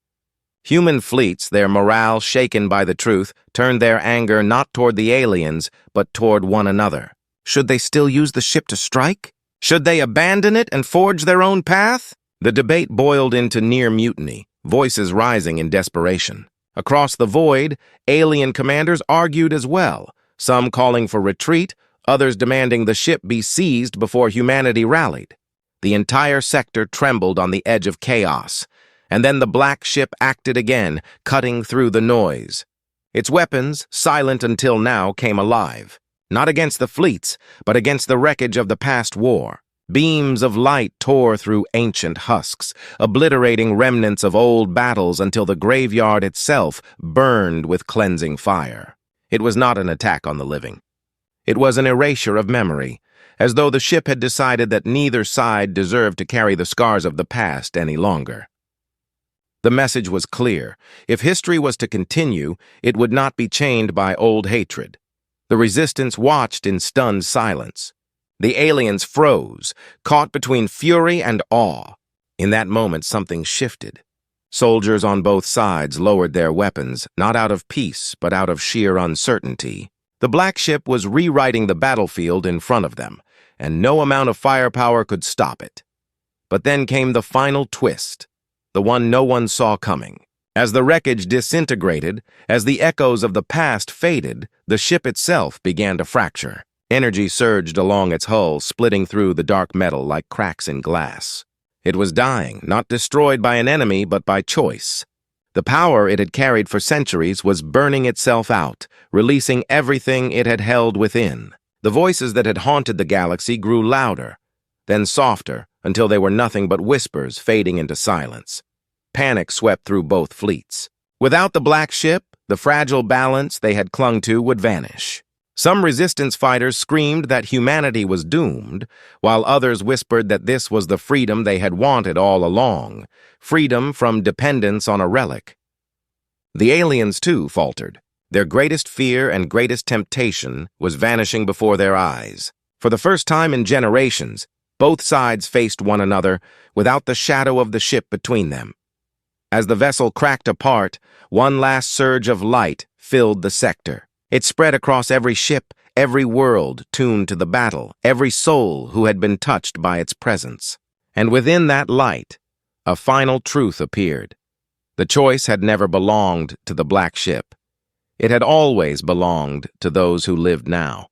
[SPEAKER 1] Human fleets, their morale shaken by the truth, turned their anger not toward the aliens, but toward one another. Should they still use the ship to strike? Should they abandon it and forge their own path? The debate boiled into near mutiny, voices rising in desperation. Across the void, alien commanders argued as well, some calling for retreat, others demanding the ship be seized before humanity rallied. The entire sector trembled on the edge of chaos, and then the black ship acted again, cutting through the noise. Its weapons, silent until now, came alive, not against the fleets, but against the wreckage of the past war. Beams of light tore through ancient husks, obliterating remnants of old battles until the graveyard itself burned with cleansing fire. It was not an attack on the living. It was an erasure of memory, as though the ship had decided that neither side deserved to carry the scars of the past any longer. The message was clear. If history was to continue, it would not be chained by old hatred. The resistance watched in stunned silence. The aliens froze, caught between fury and awe. In that moment, something shifted. Soldiers on both sides lowered their weapons, not out of peace, but out of sheer uncertainty. The black ship was rewriting the battlefield in front of them, and no amount of firepower could stop it. But then came the final twist, the one no one saw coming. As the wreckage disintegrated, as the echoes of the past faded, the ship itself began to fracture. Energy surged along its hull, splitting through the dark metal like cracks in glass. It was dying, not destroyed by an enemy, but by choice. The power it had carried for centuries was burning itself out, releasing everything it had held within. The voices that had haunted the galaxy grew louder, then softer, until they were nothing but whispers fading into silence. Panic swept through both fleets. Without the black ship, the fragile balance they had clung to would vanish. Some resistance fighters screamed that humanity was doomed, while others whispered that this was the freedom they had wanted all along, freedom from dependence on a relic. The aliens, too, faltered. Their greatest fear and greatest temptation was vanishing before their eyes. For the first time in generations, both sides faced one another without the shadow of the ship between them. As the vessel cracked apart, one last surge of light filled the sector. It spread across every ship, every world tuned to the battle, every soul who had been touched by its presence. And within that light, a final truth appeared. The choice had never belonged to the black ship. It had always belonged to those who lived now.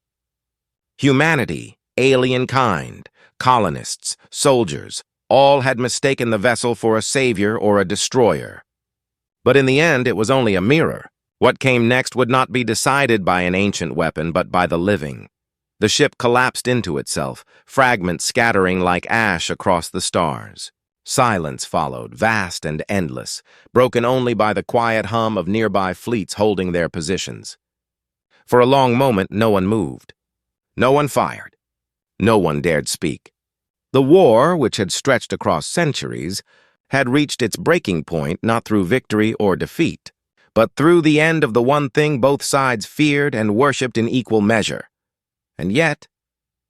[SPEAKER 1] Humanity, alien kind, colonists, soldiers, all had mistaken the vessel for a savior or a destroyer. But in the end, it was only a mirror. What came next would not be decided by an ancient weapon, but by the living. The ship collapsed into itself, fragments scattering like ash across the stars. Silence followed, vast and endless, broken only by the quiet hum of nearby fleets holding their positions. For a long moment, no one moved. No one fired. No one dared speak. The war, which had stretched across centuries, had reached its breaking point not through victory or defeat, but through the end of the one thing both sides feared and worshipped in equal measure. And yet,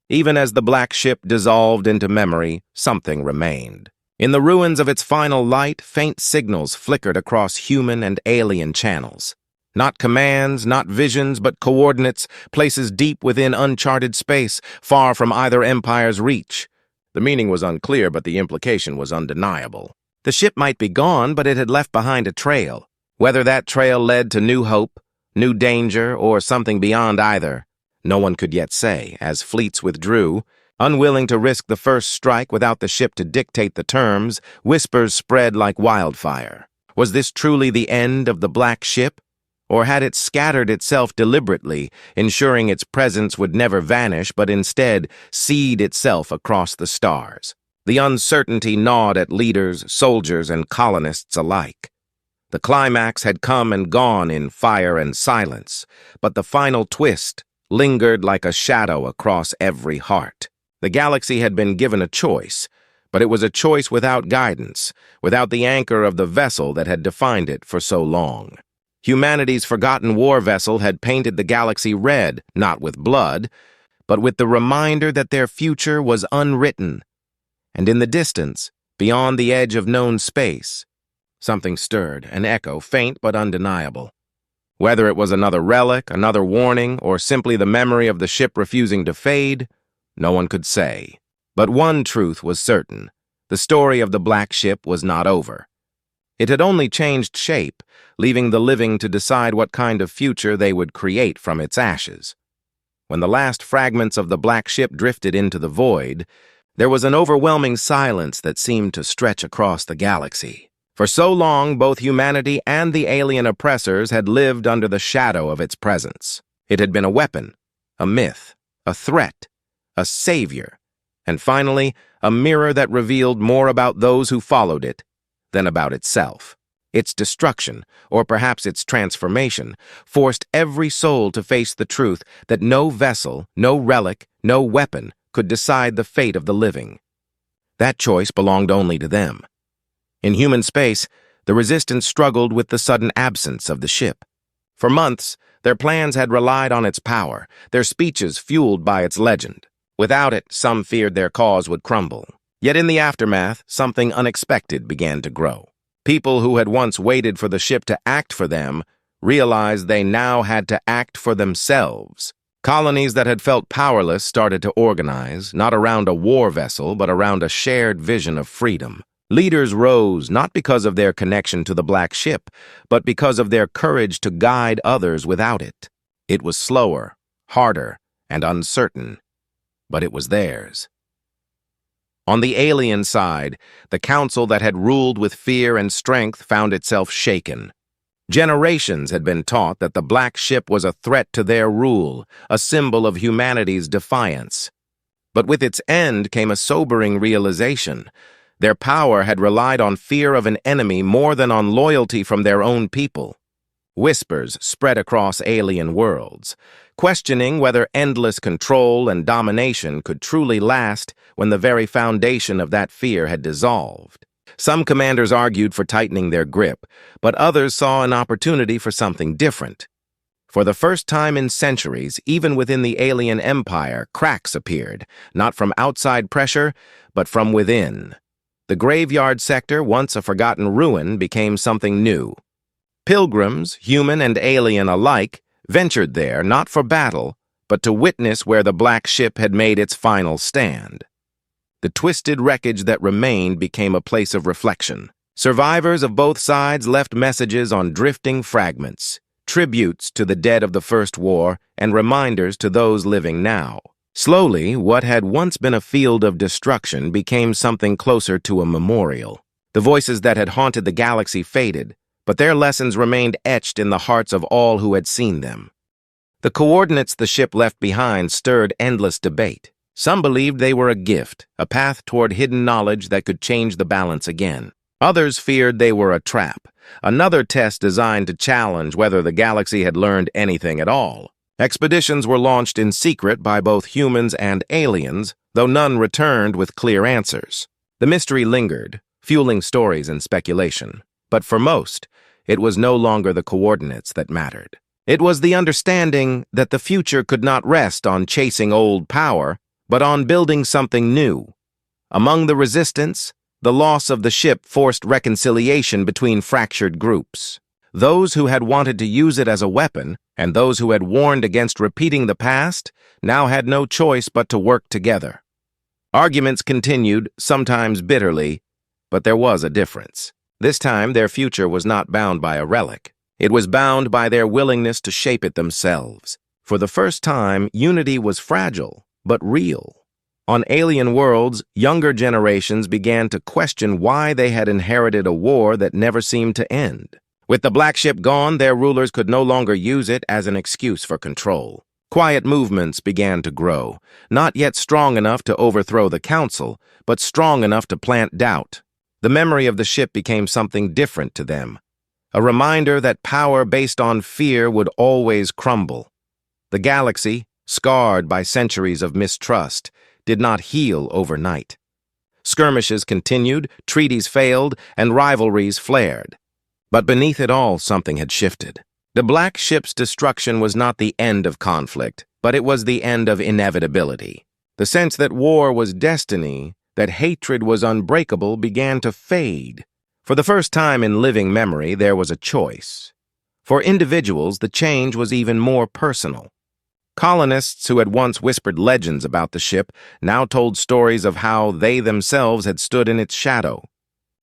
[SPEAKER 1] even as the black ship dissolved into memory, something remained. In the ruins of its final light, faint signals flickered across human and alien channels. Not commands, not visions, but coordinates, places deep within uncharted space, far from either empire's reach. The meaning was unclear, but the implication was undeniable. The ship might be gone, but it had left behind a trail. Whether that trail led to new hope, new danger, or something beyond either, no one could yet say, as fleets withdrew. Unwilling to risk the first strike without the ship to dictate the terms, whispers spread like wildfire. Was this truly the end of the black ship? Or had it scattered itself deliberately, ensuring its presence would never vanish, but instead seed itself across the stars? The uncertainty gnawed at leaders, soldiers, and colonists alike. The climax had come and gone in fire and silence, but the final twist lingered like a shadow across every heart. The galaxy had been given a choice, but it was a choice without guidance, without the anchor of the vessel that had defined it for so long. Humanity's forgotten war vessel had painted the galaxy red, not with blood, but with the reminder that their future was unwritten. And in the distance, beyond the edge of known space, something stirred, an echo, faint but undeniable. Whether it was another relic, another warning, or simply the memory of the ship refusing to fade, no one could say. But one truth was certain. The story of the black ship was not over. It had only changed shape, leaving the living to decide what kind of future they would create from its ashes. When the last fragments of the black ship drifted into the void, there was an overwhelming silence that seemed to stretch across the galaxy. For so long, both humanity and the alien oppressors had lived under the shadow of its presence. It had been a weapon, a myth, a threat, a savior, and finally, a mirror that revealed more about those who followed it than about itself. Its destruction, or perhaps its transformation, forced every soul to face the truth that no vessel, no relic, no weapon could decide the fate of the living. That choice belonged only to them. In human space, the resistance struggled with the sudden absence of the ship. For months, their plans had relied on its power, their speeches fueled by its legend. Without it, some feared their cause would crumble. Yet in the aftermath, something unexpected began to grow. People who had once waited for the ship to act for them realized they now had to act for themselves. Colonies that had felt powerless started to organize, not around a war vessel, but around a shared vision of freedom. Leaders rose not because of their connection to the Black Ship, but because of their courage to guide others without it. It was slower, harder, and uncertain, but it was theirs. On the alien side, the council that had ruled with fear and strength found itself shaken. Generations had been taught that the Black Ship was a threat to their rule, a symbol of humanity's defiance. But with its end came a sobering realization. Their power had relied on fear of an enemy more than on loyalty from their own people. Whispers spread across alien worlds, questioning whether endless control and domination could truly last when the very foundation of that fear had dissolved. Some commanders argued for tightening their grip, but others saw an opportunity for something different. For the first time in centuries, even within the alien empire, cracks appeared, not from outside pressure, but from within. The graveyard sector, once a forgotten ruin, became something new. Pilgrims, human and alien alike, ventured there not for battle, but to witness where the Black Ship had made its final stand. The twisted wreckage that remained became a place of reflection. Survivors of both sides left messages on drifting fragments, tributes to the dead of the First War, and reminders to those living now. Slowly, what had once been a field of destruction became something closer to a memorial. The voices that had haunted the galaxy faded, but their lessons remained etched in the hearts of all who had seen them. The coordinates the ship left behind stirred endless debate. Some believed they were a gift, a path toward hidden knowledge that could change the balance again. Others feared they were a trap, another test designed to challenge whether the galaxy had learned anything at all. Expeditions were launched in secret by both humans and aliens, though none returned with clear answers. The mystery lingered, fueling stories and speculation. But for most, it was no longer the coordinates that mattered. It was the understanding that the future could not rest on chasing old power, but on building something new. Among the resistance, the loss of the ship forced reconciliation between fractured groups. Those who had wanted to use it as a weapon, and those who had warned against repeating the past, now had no choice but to work together. Arguments continued, sometimes bitterly, but there was a difference. This time, their future was not bound by a relic. It was bound by their willingness to shape it themselves. For the first time, unity was fragile, but real. On alien worlds, younger generations began to question why they had inherited a war that never seemed to end. With the Black Ship gone, their rulers could no longer use it as an excuse for control. Quiet movements began to grow, not yet strong enough to overthrow the council, but strong enough to plant doubt. The memory of the ship became something different to them, a reminder that power based on fear would always crumble. The galaxy, scarred by centuries of mistrust, did not heal overnight. Skirmishes continued, treaties failed, and rivalries flared. But beneath it all, something had shifted. The Black Ship's destruction was not the end of conflict, but it was the end of inevitability. The sense that war was destiny, that hatred was unbreakable, began to fade. For the first time in living memory, there was a choice. For individuals, the change was even more personal. Colonists who had once whispered legends about the ship now told stories of how they themselves had stood in its shadow.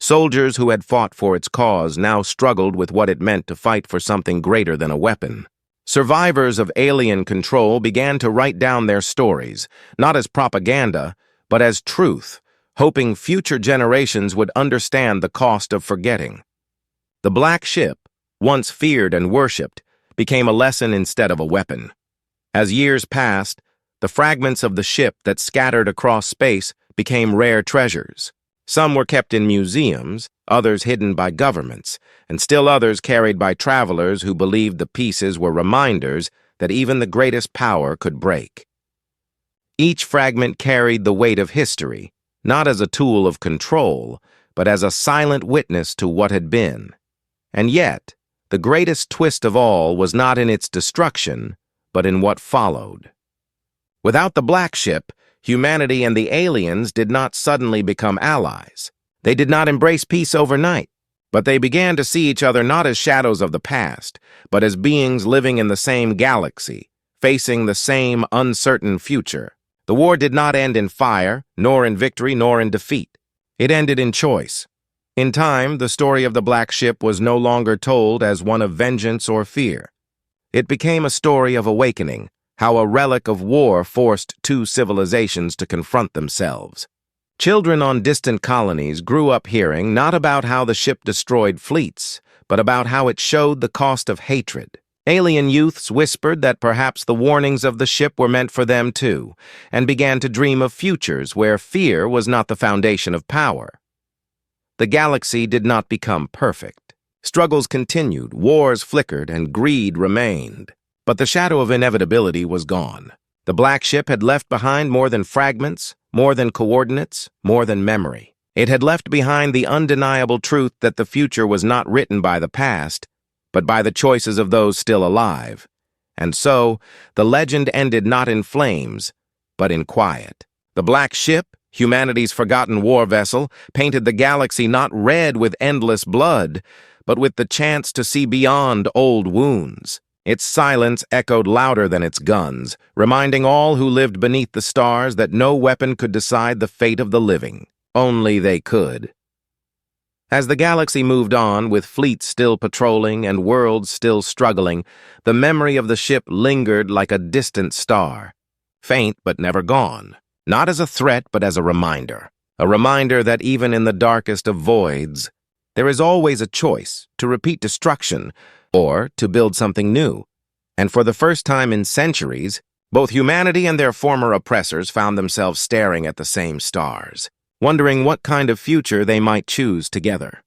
[SPEAKER 1] Soldiers who had fought for its cause now struggled with what it meant to fight for something greater than a weapon. Survivors of alien control began to write down their stories, not as propaganda, but as truth, hoping future generations would understand the cost of forgetting. The Black Ship, once feared and worshipped, became a lesson instead of a weapon. As years passed, the fragments of the ship that scattered across space became rare treasures. Some were kept in museums, others hidden by governments, and still others carried by travelers who believed the pieces were reminders that even the greatest power could break. Each fragment carried the weight of history, not as a tool of control, but as a silent witness to what had been. And yet, the greatest twist of all was not in its destruction, but in what followed. Without the Black Ship, humanity and the aliens did not suddenly become allies. They did not embrace peace overnight, but they began to see each other not as shadows of the past, but as beings living in the same galaxy, facing the same uncertain future. The war did not end in fire, nor in victory, nor in defeat. It ended in choice. In time, the story of the Black Ship was no longer told as one of vengeance or fear. It became a story of awakening, how a relic of war forced two civilizations to confront themselves. Children on distant colonies grew up hearing not about how the ship destroyed fleets, but about how it showed the cost of hatred. Alien youths whispered that perhaps the warnings of the ship were meant for them too, and began to dream of futures where fear was not the foundation of power. The galaxy did not become perfect. Struggles continued, wars flickered, and greed remained. But the shadow of inevitability was gone. The Black Ship had left behind more than fragments, more than coordinates, more than memory. It had left behind the undeniable truth that the future was not written by the past, but by the choices of those still alive. And so, the legend ended not in flames, but in quiet. The Black Ship, humanity's forgotten war vessel, painted the galaxy not red with endless blood, but with the chance to see beyond old wounds. Its silence echoed louder than its guns, reminding all who lived beneath the stars that no weapon could decide the fate of the living. Only they could. As the galaxy moved on, with fleets still patrolling and worlds still struggling, the memory of the ship lingered like a distant star, faint but never gone, not as a threat but as a reminder that even in the darkest of voids, there is always a choice to repeat destruction or to build something new. And for the first time in centuries, both humanity and their former oppressors found themselves staring at the same stars, wondering what kind of future they might choose together.